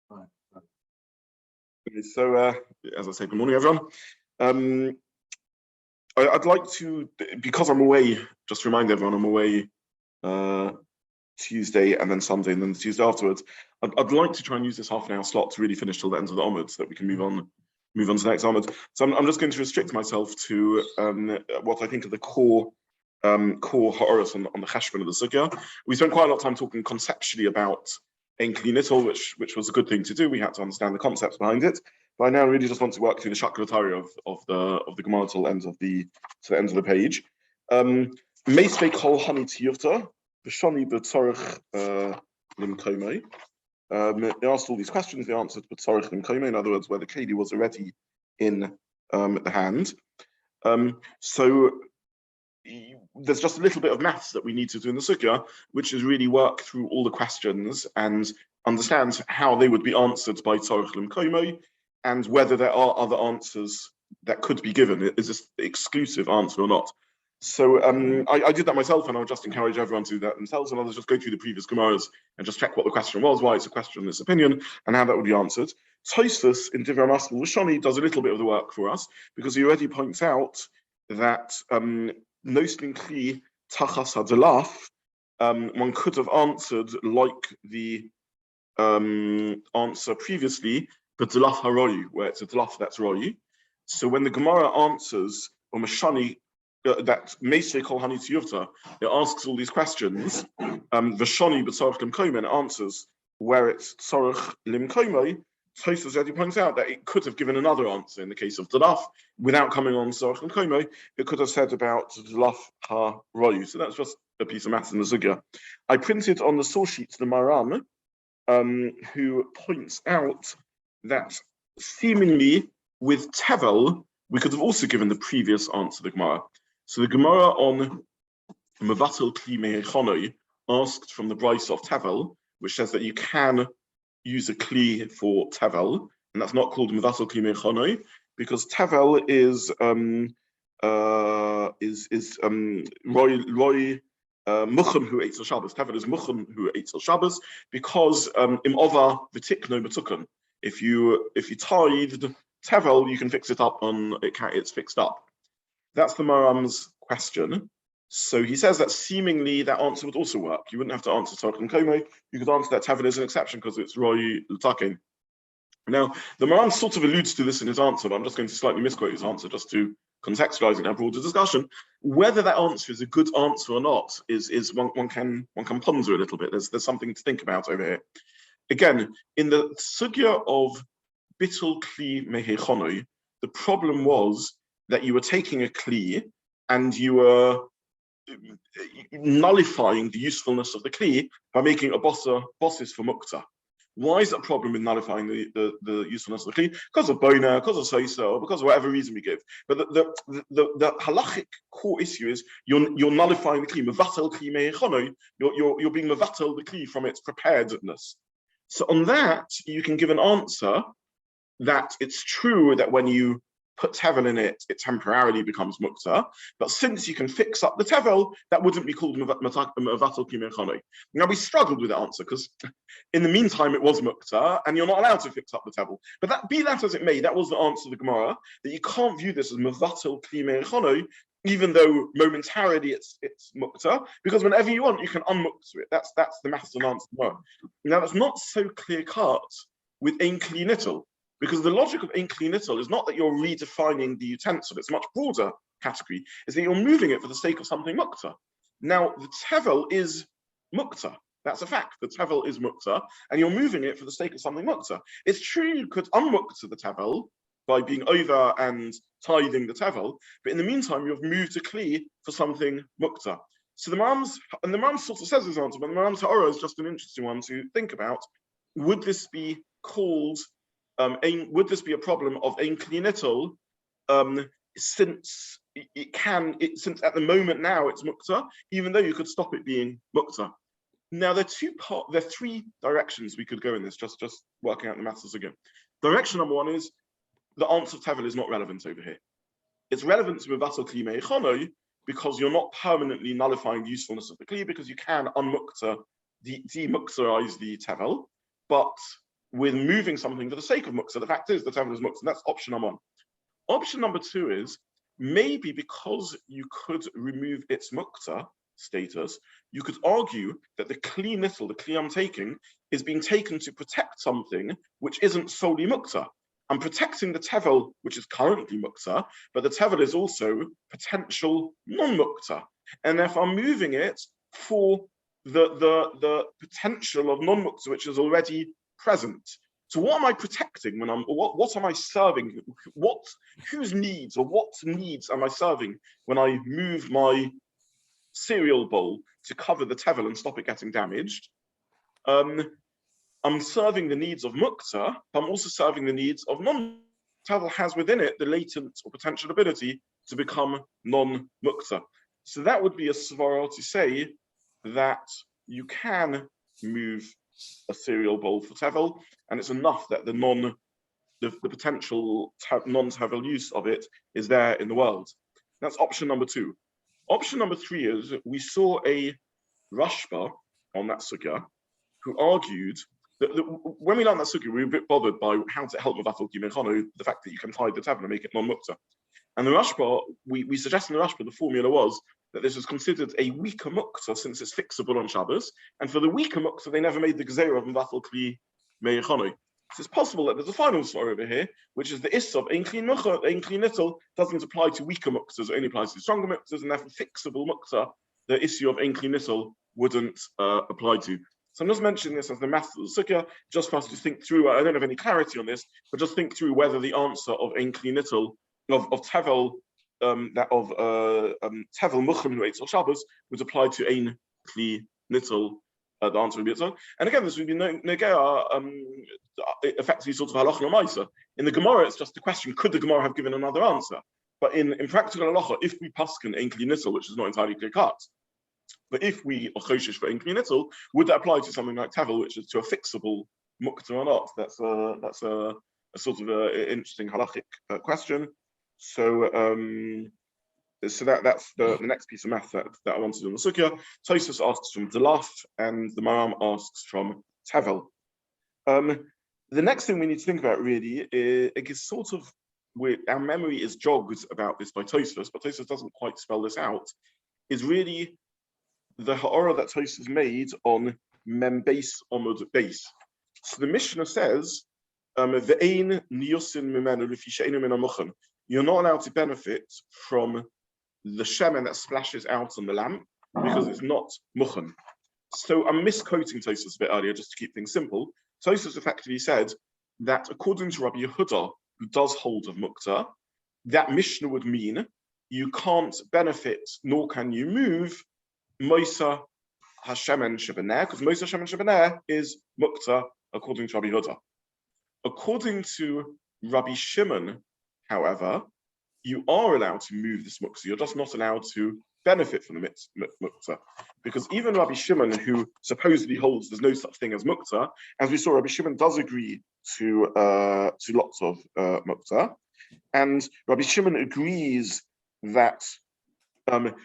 Right. So, as I say, good morning, everyone. I'd like to, because I'm away, just remind everyone I'm away Tuesday and then Sunday and then the Tuesday afterwards. I'd like to try and use this half an hour slot to really finish till the end of the Omid so that we can move on to the next Omid. So I'm just going to restrict myself to what I think are the core ha'oros on the cheshbon of the sugya. We spent quite a lot of time talking conceptually about Ein Keli Nital, which was a good thing to do. We had to understand the concepts behind it. But I now really just want to work through the shaklatari of the Gemara till the end of the page. Meisvei kol hani tiyuvta v'shani b'tzorich limkomei. They asked all these questions. They answered b'tzorich limkomei. In other words, where the Keli was already in the hand. So there's just a little bit of maths that we need to do in the sugya, which is really work through all the questions and understand how they would be answered by tzorich limkomei, and whether there are other answers that could be given. Is this the exclusive answer or not? So I did that myself, and I would just encourage everyone to do that themselves, and others just go through the previous Gemaras and just check what the question was, why it's a question, this opinion, and how that would be answered. Tosfos in Divrei Masmul Rishoni does a little bit of the work for us, because he already points out that Noslin Kli Tachas Hadalaf, one could have answered like the answer previously, but Dalaf Haroyu, where it's a Dalaf that's Royu. So when the Gemara answers, or Mashani, that Meisvei kol hani tiyuvta, it asks all these questions, V'shani b'tzorich limkomei, answers where it's tzorich limkomei. Tosfos already points out that it could have given another answer in the case of Dalaf, without coming on tzorich limkomei. It could have said about Dalaf ha-royu. So that's just a piece of maths in the sugya. I printed on the source sheet the Maram, who points out that seemingly with Tevel, we could have also given the previous answer to the Gemara. So the Gemara on Mevatel Kli Mehechonoi asked from the Bryce of Tevel, which says that you can use a Kli for Tevel, and that's not called Mevatel Kli Mehechonoi, because Tevel is Roy Mucham who eats al Shabbos. Tevel is Mucham who eats al Shabbos, because im Ova v'tikno betukan. If you tithed Tevel, you can fix it up it's fixed up. That's the Maram's question. So he says that seemingly that answer would also work. You wouldn't have to answer Tzorich limkomei. You could answer that Tevel is an exception because it's Roy L'takin. Now, the Maram sort of alludes to this in his answer, but I'm just going to slightly misquote his answer just to contextualize it and have broader discussion. Whether that answer is a good answer or not is one can ponder a little bit. There's something to think about over here. Again, in the sugya of Bittul Kli Mehechonoi, the problem was that you were taking a Kli and you were nullifying the usefulness of the Kli by making a bosses for Muktza. Why is that a problem with nullifying the usefulness of the Kli? Because of Bona, because of Soisa, or because of whatever reason we give. But the halachic core issue is you're nullifying the Kli. Mevatel Kli Mehechonoi, you're being mevatel the Kli from its preparedness. So on that, you can give an answer that it's true that when you put Tevel in it, it temporarily becomes Muktza. But since you can fix up the Tevel, that wouldn't be called Mevatel Kli Mehechonoi. Now, we struggled with the answer because in the meantime, it was Muktza, and you're not allowed to fix up the Tevel. But be that as it may, that was the answer to the Gemara, that you can't view this as Mevatel Kli Mehechonoi, even though momentarily it's Muktza, because whenever you want, you can unmukta it. That's the maths and answer. Now, that's not so clear-cut with Ein Keli Nital, because the logic of Ein Keli Nital is not that you're redefining the utensil, it's a much broader category, is that you're moving it for the sake of something Muktza. Now, the Tevel is Muktza. That's a fact. The Tevel is Muktza, and you're moving it for the sake of something Muktza. It's true you could unmukta the Tevel by being over and tithing the Tevel, but in the meantime, you've moved a Kli for something Muktza. So the Maram sort of says this answer, but the Maram's Ha'ora is just an interesting one to think about. Would this be called, would this be a problem of Ein Keli Nital, since since at the moment now it's Muktza, even though you could stop it being Muktza? Now there are three directions we could go in this, just working out the maths again. Direction number one is the answer of Tevel is not relevant over here. It's relevant to Mevatel Kli Mehechonoi because you're not permanently nullifying the usefulness of the Kli, because you can unmukta, demukterize the Tevel, but with moving something for the sake of Muktza. The fact is the tevel is Muktza, and that's option number one. Option number two is maybe because you could remove its Muktza status, you could argue that the Kli Nital, the Kli I'm taking, is being taken to protect something which isn't solely Muktza. I'm protecting the tevel, which is currently Muktza, but the tevel is also potential non-Muktza. And therefore I'm moving it for the potential of non-Muktza, which is already present. So what am I protecting when what am I serving? Whose needs or what needs am I serving when I move my cereal bowl to cover the tevel and stop it getting damaged? I'm serving the needs of Muktza, but I'm also serving the needs of non. Tevel has within it the latent or potential ability to become non-Muktza. So that would be a svara to say that you can move a cereal bowl for tevel, and it's enough that the potential non-tevel use of it is there in the world. That's option number two. Option number three is we saw a Rashba on that sugya who argued that when we learned that sugya, we were a bit bothered by how to help Mevatel Kimechano, the fact that you can hide the tevel and make it non-Mukta. And the Rashba, we suggested in the Rashba, the formula was that this was considered a weaker Mukta since it's fixable on Shabbos. And for the weaker Mukta, they never made the Gezerah of Mevatel Kimechano. So it's possible that there's a final story over here, which is the Issa of Ein Kli Nital doesn't apply to weaker Muktas, it only applies to stronger Muktas, and therefore fixable Mukta, the issue of Ein Kli Nital wouldn't apply to. So I'm just mentioning this as the math of the sugya, just for us to think through. I don't have any clarity on this, but just think through whether the answer of Ein Kli Nital, of tevel, tevel muchim who eats on Shabbos would apply to Ein Kli Nital. The answer would be so. And again, this would be negea, effectively sort of halacha l'maisa. In the Gemara, it's just the question: could the Gemara have given another answer? But in practical halacha, if we paskin Ein Kli Nital, which is not entirely clear cut, but if we are choshish for Ein Kli Nital, would that apply to something like tevel, which is to a fixable mukta or not? That's a sort of a interesting halachic question. So that's the next piece of math that I wanted to do on the sugya. Tosfos asks from Delaf, and the Maram asks from tevel. The next thing we need to think about really is sort of our memory is jogged about this by Tosfos, but Tosfos doesn't quite spell this out. Is really the ha'ara that Tosfos made on mem base omud base. So the Mishnah says, "Ve'ein niyosin mimenu lefi she'einu min hamuchen." You're not allowed to benefit from the shemen that splashes out on the lamp because it's not muchen. So I'm misquoting Tosfos a bit earlier just to keep things simple. Tosfos effectively said that according to Rabbi Yehuda, who does hold of Muktza, that Mishnah would mean you can't benefit nor can you move Moisa Hashemen Shebener, because Moisa Hashemen Shebener is Muktza according to Rabbi Yehuda. According to Rabbi Shimon, however, you are allowed to move this muktzah. You're just not allowed to benefit from the muktzah. Because even Rabbi Shimon, who supposedly holds there's no such thing as muktzah, as we saw, Rabbi Shimon does agree to lots of muktzah. And Rabbi Shimon agrees that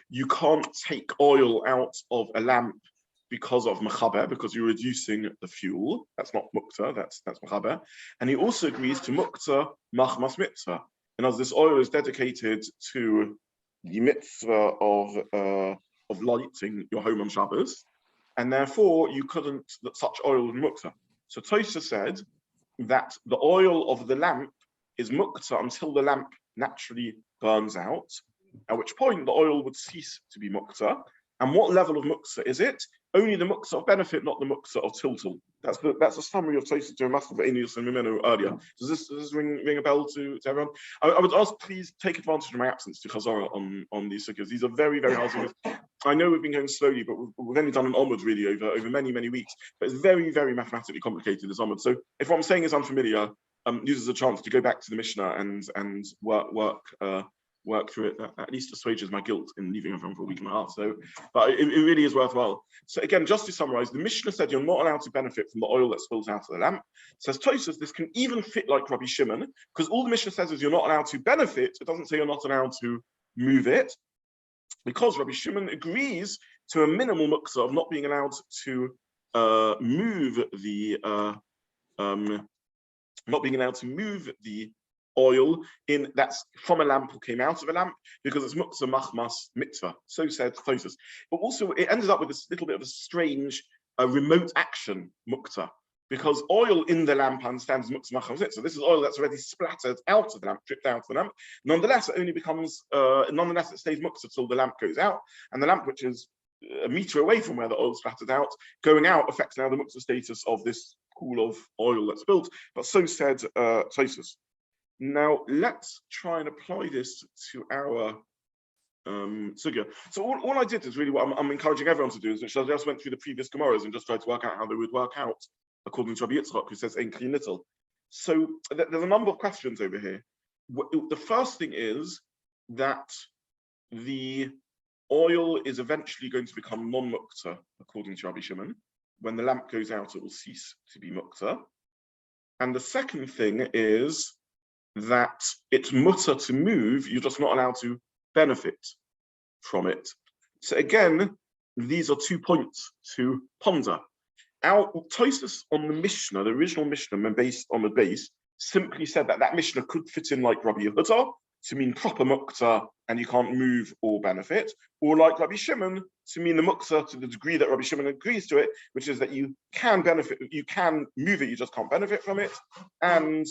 you can't take oil out of a lamp because of mechaber, because you're reducing the fuel. That's not muktzah, that's mechaber. And he also agrees to muktzah machmas mitzvah. And as this oil is dedicated to the mitzvah of lighting your home on Shabbos, and therefore you couldn't, that such oil was muktzah. So Tosfos said that the oil of the lamp is muktzah until the lamp naturally burns out, at which point the oil would cease to be muktzah. And what level of muktzah is it? Only the muktzah of benefit, not the muktzah of tiltul. That's a summary of Tosfos to Master Enius and Mimenu earlier. Does this ring a bell to everyone? I would ask, please take advantage of my absence to Chazorah on these sugyas. These are very, very hard sugyas. I know we've been going slowly, but we've only done an omud really over many, many weeks. But it's very, very mathematically complicated, this omud. So if what I'm saying is unfamiliar, use as a chance to go back to the Mishnah and work through it. That at least assuages my guilt in leaving everyone for a week and a half. So, but it really is worthwhile. So again, just to summarize, the Mishnah said you're not allowed to benefit from the oil that spills out of the lamp. Says Tosfos, this can even fit like Rabbi Shimon, because all the Mishnah says is you're not allowed to benefit. It doesn't say you're not allowed to move it, because Rabbi Shimon agrees to a minimal muktzah of not being allowed to move the not being allowed to move the oil in that's from a lamp or came out of a lamp because it's Muktza machmas mitzvah. So said Tosfos. But also it ended up with this little bit of a strange remote action Muktza, because oil in the lamp understands Muktza machmas mitzvah. This is oil that's already splattered out of the lamp, dripped out of the lamp. Nonetheless, it only becomes nonetheless it stays Muktza till the lamp goes out, and the lamp, which is a meter away from where the oil splattered out, going out affects now the Muktza status of this pool of oil that's built. But so said Tosfos. Now let's try and apply this to our sugya. So all I did is really what I'm encouraging everyone to do is, which I just went through the previous Gemaras and just tried to work out how they would work out according to Rabbi Yitzchok, who says Ein Keli Nital. So there's a number of questions over here. The first thing is that the oil is eventually going to become non-Muktza, according to Rabbi Shimon. When the lamp goes out, it will cease to be Muktza. And the second thing is that it's mutter to move, you're just not allowed to benefit from it. So again, these are 2 points to ponder. Our Tosfos on the Mishnah, the original Mishnah, based on the base, simply said that that Mishnah could fit in like Rabbi Yehuda to mean proper Muktza and you can't move or benefit, or like Rabbi Shimon to mean the Muktza to the degree that Rabbi Shimon agrees to it, which is that you can benefit, you can move it, you just can't benefit from it, and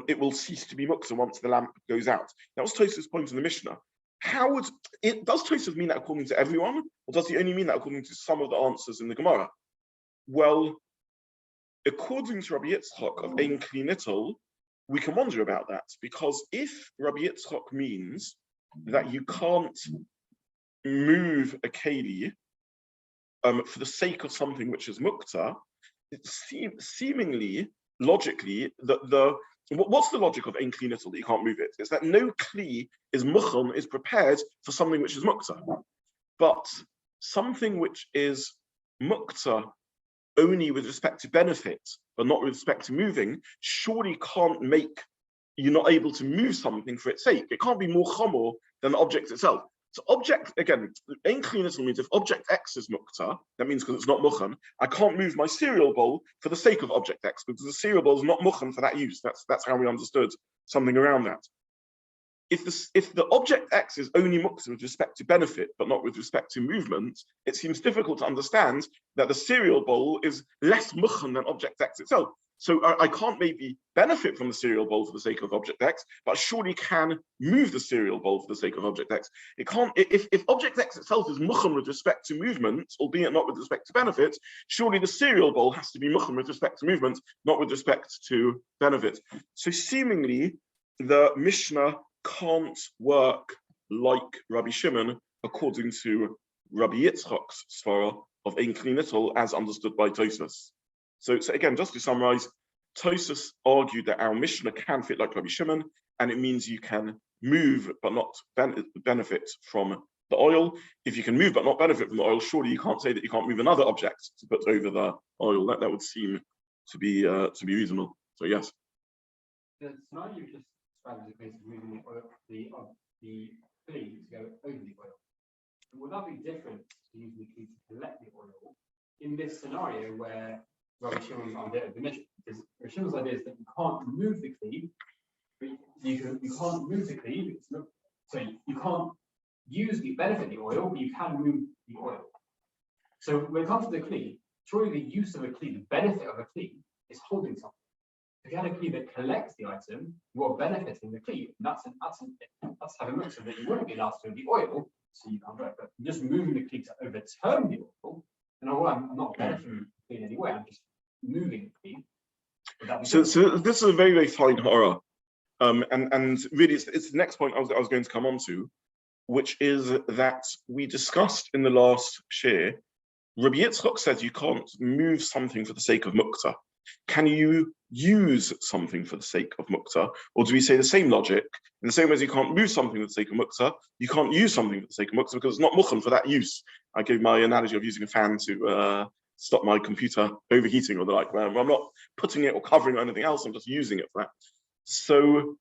it will cease to be Muktza once the lamp goes out. That was Tosfos' point in the Mishnah. How would it? Does Tosfos mean that according to everyone, or does he only mean that according to some of the answers in the Gemara? Well, according to Rabbi Yitzchok of Ein Keli Nital, we can wonder about that, because if Rabbi Yitzchok means that you can't move a Keli for the sake of something which is Muktza, it seemingly, logically, what's the logic of Ein Keli Nital that you can't move it? It's that no Kli is muchon, is prepared for something which is Muktza. But something which is Muktza only with respect to benefit, but not with respect to moving, surely can't make you not able to move something for its sake. It can't be more chamor than the object itself. So object, again, Ein Keli Nital means if object X is Muktza, that means because it's not muchen, I can't move my cereal bowl for the sake of object X, because the cereal bowl is not muchen for that use. That's how we understood something around that. If the object X is only Muktza with respect to benefit, but not with respect to movement, it seems difficult to understand that the cereal bowl is less muchen than object X itself. So I can't maybe benefit from the cereal bowl for the sake of object X, but I surely can move the cereal bowl for the sake of object X. It can't, if object X itself is muchen with respect to movement, albeit not with respect to benefit, surely the cereal bowl has to be muchen with respect to movement, not with respect to benefit. So seemingly, the Mishnah can't work like Rabbi Shimon according to Rabbi Yitzchok's svara of Ein Keli Nital as understood by Tosfos. So again, just to summarize, Tosfos argued that our Mishnah can fit like Rabbi Shimon, and it means you can move but not benefit from the oil. If you can move but not benefit from the oil, surely you can't say that you can't move another object to put over the oil. That would seem to be reasonable. So yes. The scenario you just described is a case of moving the oil, the Keli to go over the oil. Would that be different to using the Keli to collect the oil in this scenario where Rabbi Shimon's idea of the mission? Because Rabbi Shimon's idea is that you can't move the Keli, but you can't move the Keli. So you can't use the benefit of the oil, but you can move the oil. So when it comes to the Keli, surely the use of a Keli, the benefit of a Keli, is holding something. If you had a Keli that collects the item, you are benefiting the Keli. That's having much so that you wouldn't be allowed to move the oil, so you can't do it. But just moving the Keli to overturn the oil, then I'm not benefiting the Keli in any way. I'm just moving the Keli. So this is a very, very fine horror. And really, it's the next point I was going to come on to, which is that we discussed in the last shiur. Rabbi Yitzchok says you can't move something for the sake of Muktza. Can you use something for the sake of Muktza? Or do we say the same logic? In the same way as you can't move something for the sake of Muktza, you can't use something for the sake of Muktza because it's not muchen for that use. I gave my analogy of using a fan to stop my computer overheating or the like. I'm not putting it or covering it or anything else, I'm just using it for that. So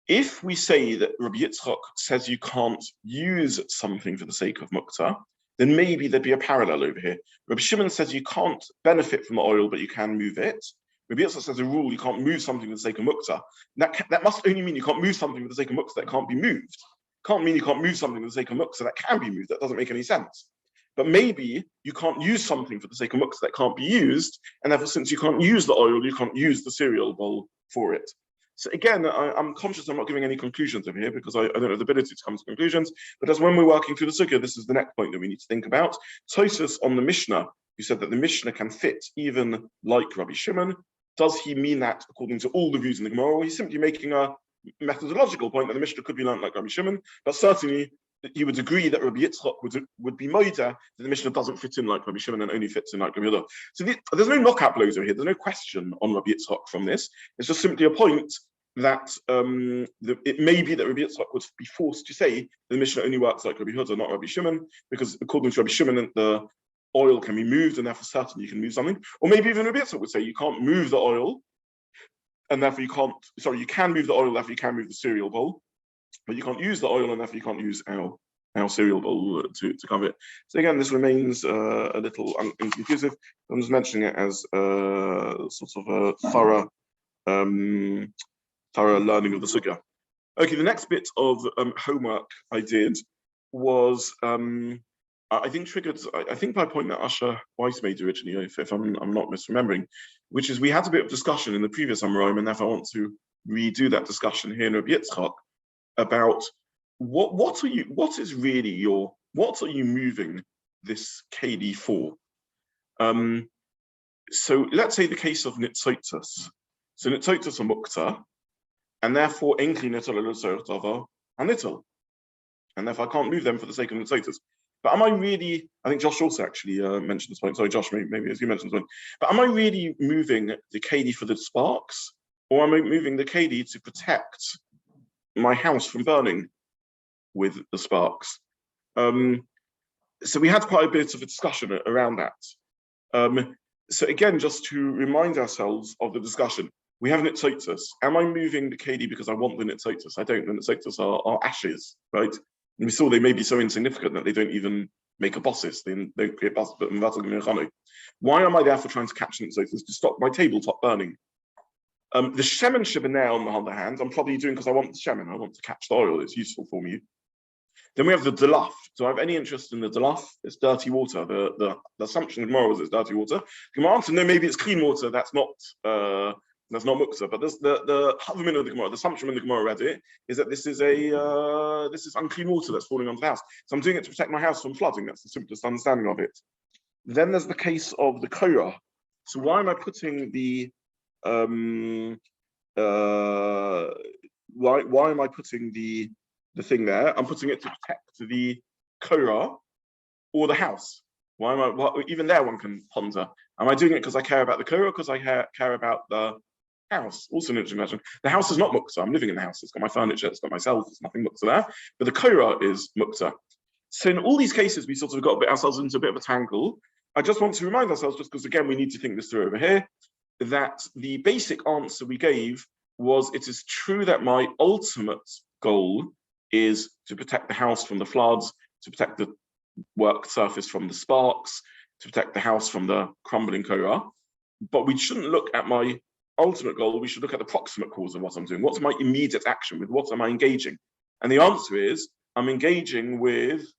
if we say that Rabbi Yitzchok says you can't use something for the sake of Muktza, then maybe there'd be a parallel over here. Rabbi Shimon says you can't benefit from the oil, but you can move it. Rabbi Yitzchok says a rule, you can't move something for the sake of Muktza. That must only mean you can't move something for the sake of Muktza that can't be moved. Can't mean you can't move something for the sake of Muktza that can be moved. That doesn't make any sense. But maybe you can't use something for the sake of Muktza that can't be used, and therefore since you can't use the oil, you can't use the cereal bowl for it. So again, I'm conscious I'm not giving any conclusions over here because I don't have the ability to come to conclusions, but as when we're working through the Sukkah, this is the next point that we need to think about. Tosfos on the Mishnah, who said that the Mishnah can fit even like Rabbi Shimon, does he mean that according to all the views in the Gemara, or he's simply making a methodological point that the Mishnah could be learned like Rabbi Shimon, but certainly he would agree that Rabbi Yitzchok would be moida that the Mishnah doesn't fit in like Rabbi Shimon and only fits in like Rabbi Yehuda. So there's no knockout blows over here. There's no question on Rabbi Yitzchok from this. It's just simply a point that it may be that Rabbi Yitzchok would be forced to say the Mishnah only works like Rabbi Yehuda, not Rabbi Shimon, because according to Rabbi Shimon, the oil can be moved and therefore certainly you can move something. Or maybe even Rabbi Yitzchok would say you can't move the oil and therefore you can move the oil, therefore you can move the cereal bowl, but you can't use the oil and therefore you can't use our cereal bowl to cover it. So again, this remains a little inconclusive. I'm just mentioning it as sort of a thorough learning of the Sukkah. Okay, the next bit of homework I did was, I think triggered, I think by a point that Asher Weiss made originally, if I'm not misremembering, which is we had a bit of discussion in the previous Amoraim, and therefore I want to redo that discussion here in Rabbi Yitzchok about what are you moving this Keli for? So let's say the case of nitzotos. So nitzotos are Muktza, and therefore enkli nital alosortava and nital, and therefore I can't move them for the sake of nitzotos. But am I really? I think Josh also actually mentioned this point. Sorry, Josh, maybe as you mentioned this point. But am I really moving the Keli for the sparks, or am I moving the Keli to protect my house from burning with the sparks? So we had quite a bit of a discussion around that. So again, just to remind ourselves of the discussion, we have nitzotos. Am I moving the Keli because I want the nitzotos? I don't. The nitzotos are ashes, right? And we saw they may be so insignificant that they don't even make a bosses. They don't create bosses, but why am I therefore trying to catch nitzotos to stop my tabletop burning? The shemen shebineh, on the other hand, I'm probably doing because I want the shemen. I want to catch the oil. It's useful for me. Then we have the delaf. Do I have any interest in the delaf? It's dirty water. The assumption of Gemara was it's dirty water. Gemara answered, no, maybe it's clean water. That's not Muktza. But the Havamin of the Gemara, the assumption when the Gemara read it, is that this is unclean water that's falling onto the house. So I'm doing it to protect my house from flooding. That's the simplest understanding of it. Then there's the case of the korah. So why am I putting the why am I putting the thing there? I'm putting it to protect the korah or the house. Why am I? Even there, one can ponder. Am I doing it because I care about the korah, or because I care about the house? Also an interesting question. The house is not Muktza. I'm living in the house. It's got my furniture. It's got myself. There's nothing Muktza there. But the korah is Muktza. So in all these cases, we sort of got ourselves into a bit of a tangle. I just want to remind ourselves, just because again we need to think this through over here, that the basic answer we gave was it is true that my ultimate goal is to protect the house from the floods, to protect the work surface from the sparks, to protect the house from the crumbling korah. But we shouldn't look at my ultimate goal, we should look at the proximate cause of what I'm doing. What's my immediate action? With what am I engaging? And the answer is, I'm engaging with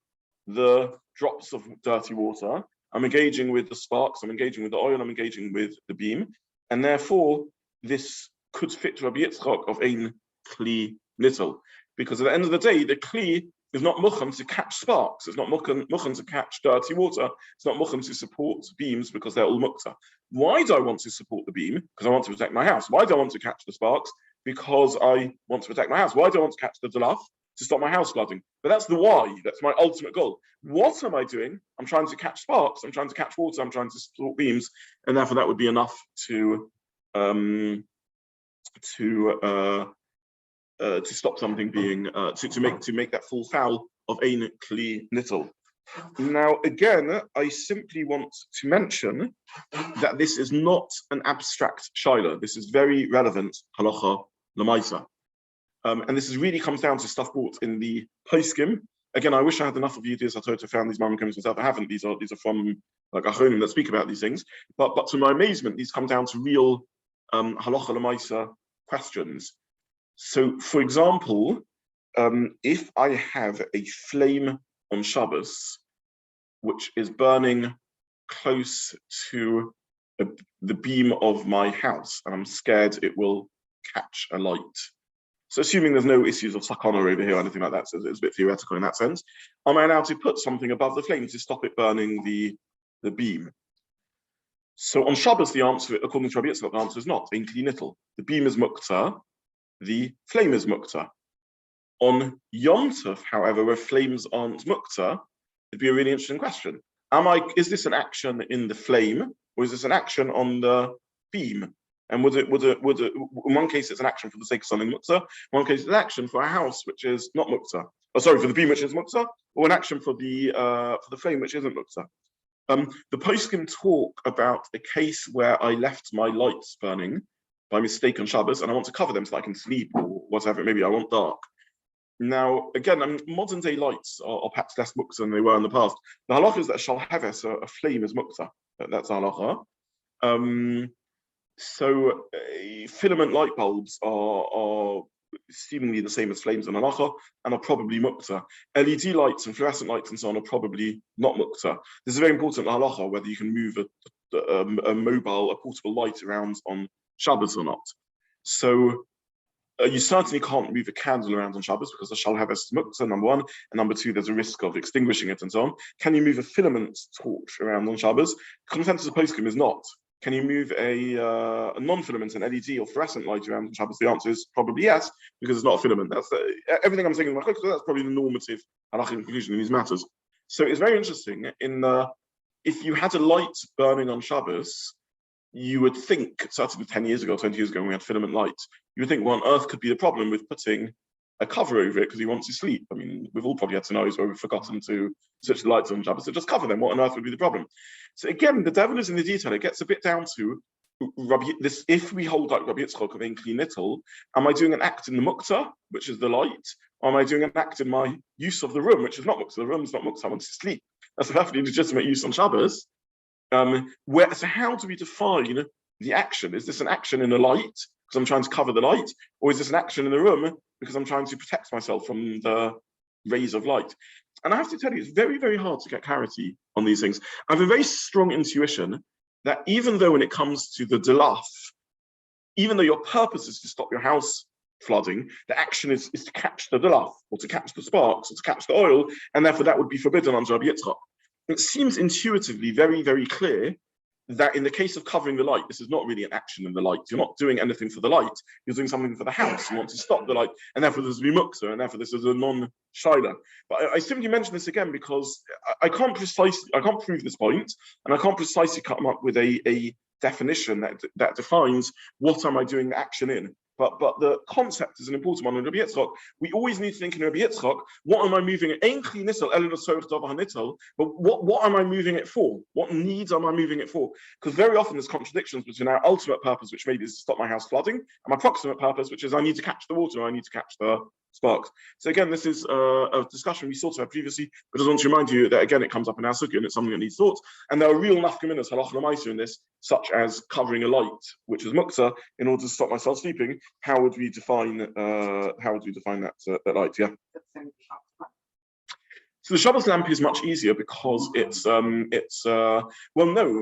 the drops of dirty water, I'm engaging with the sparks, I'm engaging with the oil, I'm engaging with the beam. And therefore, this could fit Rabbi Yitzchok of ein kli nital. Because at the end of the day, the kli is not mucham to catch sparks. It's not mucham to catch dirty water. It's not mucham to support beams because they're all mukta. Why do I want to support the beam? Because I want to protect my house. Why do I want to catch the sparks? Because I want to protect my house. Why do I want to catch the delaf? To stop my house flooding. But that's the why. That's my ultimate goal. What am I doing? I'm trying to catch sparks. I'm trying to catch water. I'm trying to support beams, and therefore that would be enough to stop something being to make that full foul of ein kli nital. Now, again, I simply want to mention that this is not an abstract shaila. This is very relevant halacha l'maisa. And this really comes down to stuff brought in the poskim. Again, I wish I had enough of you to found these Mammon comments myself. I haven't. These are from like Achronim that speak about these things. But to my amazement, these come down to real halacha l'maisa questions. So, for example, if I have a flame on Shabbos, which is burning close to the beam of my house, and I'm scared it will catch a light. So assuming there's no issues of sakana over here or anything like that, so it's a bit theoretical in that sense, am I allowed to put something above the flame to stop it burning the beam? So on Shabbos, the answer, according to Rabbi Yitzchok, the answer is not. In Keli Nital, the beam is Muktza, the flame is Muktza. On Yom Tov, however, where flames aren't Muktza, it'd be a really interesting question. Is this an action in the flame, or is this an action on the beam? And would it, in one case it's an action for the sake of something Muktza, in one case it's an action for a house which is not Muktza. Oh, sorry, for the beam which is Muktza, or an action for the flame which isn't Muktza. The poskim talk about a case where I left my lights burning by mistake on Shabbos, and I want to cover them so I can sleep or whatever. Maybe I want dark. Now, again, modern day lights are perhaps less muktzah than they were in the past. The halacha is that shal heves, a flame, is muktzah. That's halacha. So filament light bulbs are seemingly the same as flames in halacha and are probably muktzah. LED lights and fluorescent lights and so on are probably not muktzah. This is very important in halacha, whether you can move a portable light around on Shabbos or not. So you certainly can't move a candle around on Shabbos because the shal heves muktzah, number one, and number two, there's a risk of extinguishing it and so on. Can you move a filament torch around on Shabbos? Consensus of poskim is not. Can you move a non-filament, an LED or fluorescent light around on Shabbos? The answer is probably yes, because it's not a filament. That's everything I'm saying in my book, so that's probably the normative halachic conclusion in these matters. So it's very interesting. If you had a light burning on Shabbos, you would think, certainly 10 years ago, 20 years ago, when we had filament lights, you would think, what on earth could be the problem with putting a cover over it because he wants to sleep? I mean, we've all probably had scenarios where we've forgotten to switch the lights on Shabbos, so just cover them. What on earth would be the problem? So again, the devil is in the detail. It gets a bit down to if we hold like Rabbi Yitzchok of in Keli Nital, am I doing an act in the Muktza, which is the light, or am I doing an act in my use of the room, which is not Muktza? The room is not Muktza, I want to sleep. That's a perfectly legitimate use on Shabbos. So how do we define the action? Is this an action in the light because I'm trying to cover the light, or is this an action in the room because I'm trying to protect myself from the rays of light? And I have to tell you, it's very, very hard to get clarity on these things. I have a very strong intuition that even though when it comes to the delaf, even though your purpose is to stop your house flooding, the action is to catch the delaf, or to catch the sparks, or to catch the oil, and therefore that would be forbidden under Rabbi Yitzchok. It seems intuitively very, very clear that in the case of covering the light, this is not really an action in the light. You're not doing anything for the light. You're doing something for the house. You want to stop the light, and therefore there's a muktzah, and therefore this is a non-shaila. But I simply mention this again because I can't prove this point, and I can't precisely come up with a definition that defines what am I doing the action in. But the concept is an important one in Rabbi Yitzchok. We always need to think in Rabbi Yitzchok, what am I moving it? But what am I moving it for? What needs am I moving it for? Because very often there's contradictions between our ultimate purpose, which maybe is to stop my house flooding, and my proximate purpose, which is I need to catch the water, or I need to catch the sparks. So again, this is a discussion we sort of had previously, but I just want to remind you that again, it comes up in our sukkah, and it's something that needs thought. And there are real nafkaminas, halacha l'maisa in this, such as covering a light, which is muktza, in order to stop myself sleeping. How would we define that light? Yeah. So the Shabbos lamp is much easier because it's well, no,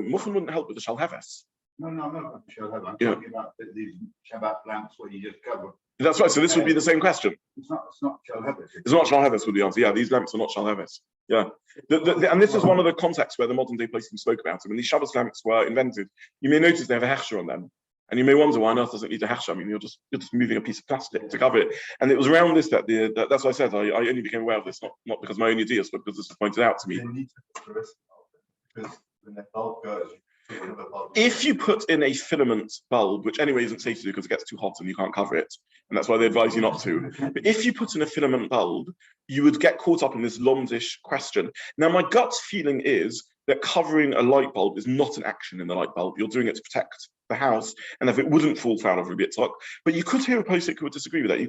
Muchen wouldn't help with the shal heves. No, I'm not shal heves. I'm talking about these Shabbat lamps where you just cover. That's right. So this would be the same question. It's not shal heves. It's not shal heves would be the answer. Yeah, these lamps are not shal heves. Yeah, and this is one of the contexts where the modern day placement spoke about it. When these Shabbos lamps were invented, you may notice they have a hechsher on them. And you may wonder why on earth doesn't need a hechsher. I mean, you're just moving a piece of plastic to cover it. And it was around this that's why I said I only became aware of this, not because of my own ideas, but because this was pointed out to me. Because when the bulb goes, if you put in a filament bulb, which anyway isn't safe to do because it gets too hot and you can't cover it, and that's why they advise you not to. But if you put in a filament bulb, you would get caught up in this londish question. Now, my gut feeling is that covering a light bulb is not an action in the light bulb. You're doing it to protect the house, and if it wouldn't fall foul of Rabbi Yitzchok. But you could hear a posik who would disagree with that.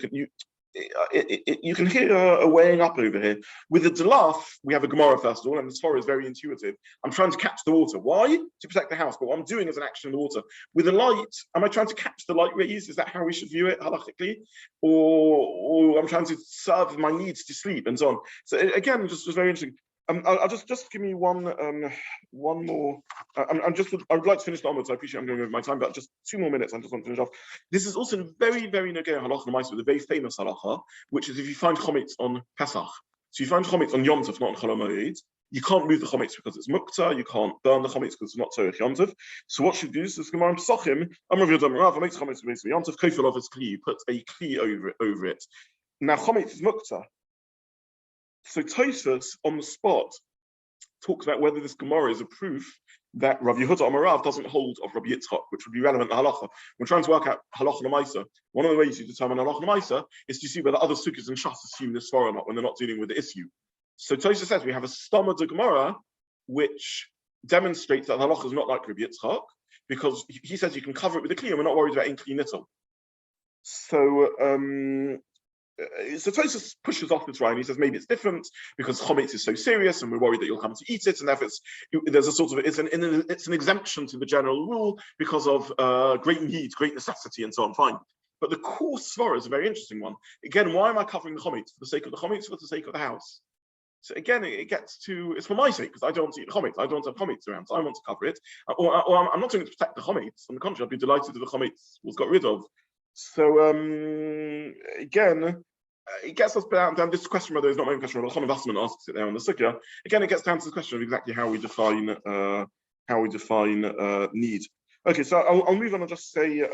you can hear a weighing up over here. With the Delaf, we have a Gemara first of all, and the Torah is very intuitive. I'm trying to catch the water. Why? To protect the house. But what I'm doing is an action in the water. With the light, am I trying to catch the light rays? Is that how we should view it halachically? Or I'm trying to serve my needs to sleep and so on. So again, just very interesting. I'll just give me one more. I would like to finish the onwards. I appreciate I'm going over my time, but just 2 more minutes. I just want to finish off. This is also very, very nogay halacha l'maisa with a very famous halacha, which is if you find chometz on Pesach. So you find chometz on Yom Tov, not on Chol HaMoed, you can't move the chometz because it's Muktza. You can't burn the chometz because it's not Tzorech Yom Tov. So what should you do? So this Gemara in Pesachim, Amar Rav Yodam makes chometz with Yom Tov. Kofel of his kli. You put a kli over it. Now chometz is Muktza. So Tosfos on the spot talks about whether this Gemara is a proof that Rav Yehuda Amarav doesn't hold of Rabbi Yitzchok, which would be relevant to Halacha. We're trying to work out Halacha l'maisa. One of the ways you determine Halacha l'maisa is to see whether other sukkahs and shas assume this far or not when they're not dealing with the issue. So Tosfos says we have a Stama de Gemara which demonstrates that Halacha is not like Rabbi Yitzchok because he says you can cover it with a kli and we're not worried about Kli Nital. So Tosfos pushes off this right, and he says maybe it's different because chometz is so serious, and we're worried that you'll come to eat it, and therefore there's a sort of it's an exemption to the general rule because of great need, great necessity, and so on. Fine, but the core svara is a very interesting one. Again, why am I covering the chometz? For the sake of the chometz, or for the sake of the house? So again, it gets to it's for my sake because I don't want to eat the chometz. I don't want to have chometz around, so I want to cover it. Or I'm not doing it to protect the chometz. On the contrary, I'd be delighted if the chometz was got rid of. So again, it gets us down this question, whether it's not my own question, but Chana Wasserman asks it there on the sukkah. Again, it gets down to the question of exactly how we define need. Okay, so I'll move on and just say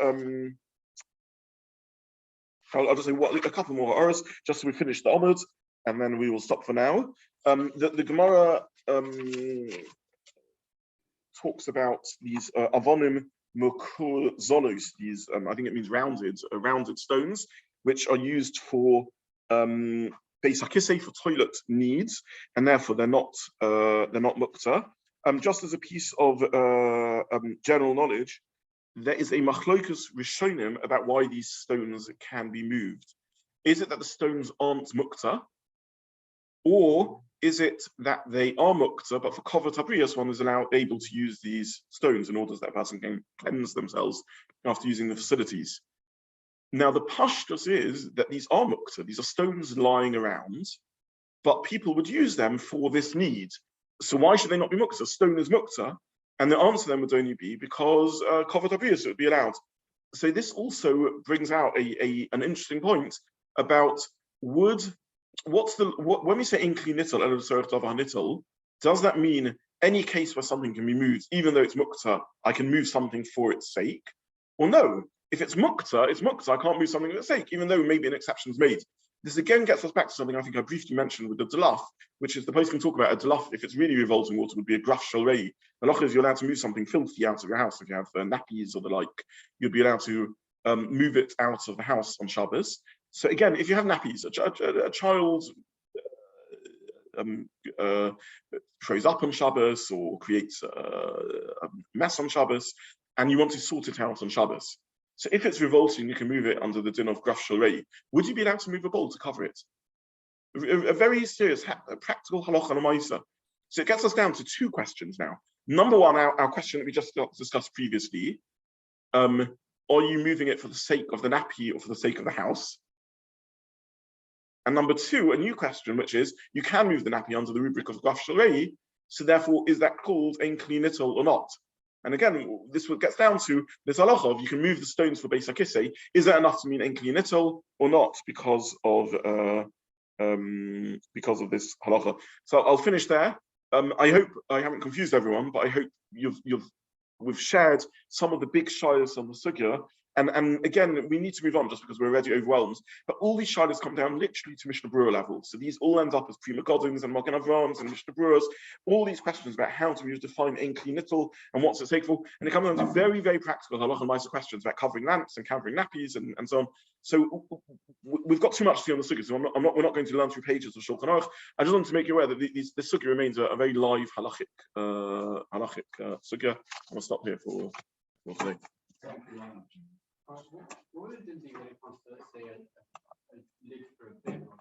I'll just say a couple more hours just so we finish the Omid, and then we will stop for now. The Gemara talks about these avonim mukur zolos, these I think it means rounded stones, which are used for beis hakisei, for toilet needs, and therefore they're not mukta. Just as a piece of general knowledge, there is a machlokus rishonim about why these stones can be moved. Is it that the stones aren't mukta, or is it that they are mukta, but for kovet habrius one is able to use these stones in order that a person can cleanse themselves after using the facilities? Now the pashtus is that these are mukta, these are stones lying around, but people would use them for this need. So why should they not be mukta? Stone is mukta, and the answer then would only be because kovet habrius would be allowed. So this also brings out an interesting point about wood. When we say Kli Nital and Nital, does that mean any case where something can be moved, even though it's mukta, I can move something for its sake? Or no, if it's mukta, I can't move something for its sake, even though maybe an exception is made. This again gets us back to something I think I briefly mentioned with the delaf, which is the post can talk about a delaf. If it's really revolting water, would be a graf shalrei. Halacha is you're allowed to move something filthy out of your house. If you have nappies or the like, you'd be allowed to move it out of the house on Shabbos. So again, if you have nappies, a child throws up on Shabbos or creates a mess on Shabbos, and you want to sort it out on Shabbos. So if it's revolting, you can move it under the din of graf shalrei. Would you be allowed to move a bowl to cover it? A very serious, practical halacha l'maisa. So it gets us down to 2 questions now. Number one, our question that we just discussed previously, are you moving it for the sake of the nappy or for the sake of the house? And number 2, a new question, which is, you can move the nappy under the rubric of graf shalrei, so therefore, is that called Kli Nital or not? And again, this gets down to this halacha of you can move the stones for beis hakisei. Is that enough to mean Kli Nital or not because of this halacha? So I'll finish there. I hope I haven't confused everyone, but I hope we've shared some of the big shilas on the sugya. And again, we need to move on just because we're already overwhelmed. But all these shilas come down literally to Mishnah Berurah level. So these all end up as Prima Godins and Magen Avrahams and Mishnah Berurahs. All these questions about how to define Kli Nital and what's at stake for. And it comes down to very, very practical halacha and questions about covering lamps and covering nappies and so on. So we've got too much to see on the sugya. So we're not going to learn through pages of Shulchan Aruch. I just want to make you aware that this sugya remains a very live halachic sugya. I'm going to stop here for today. What would it do when it comes to, let's say, lid for a beer.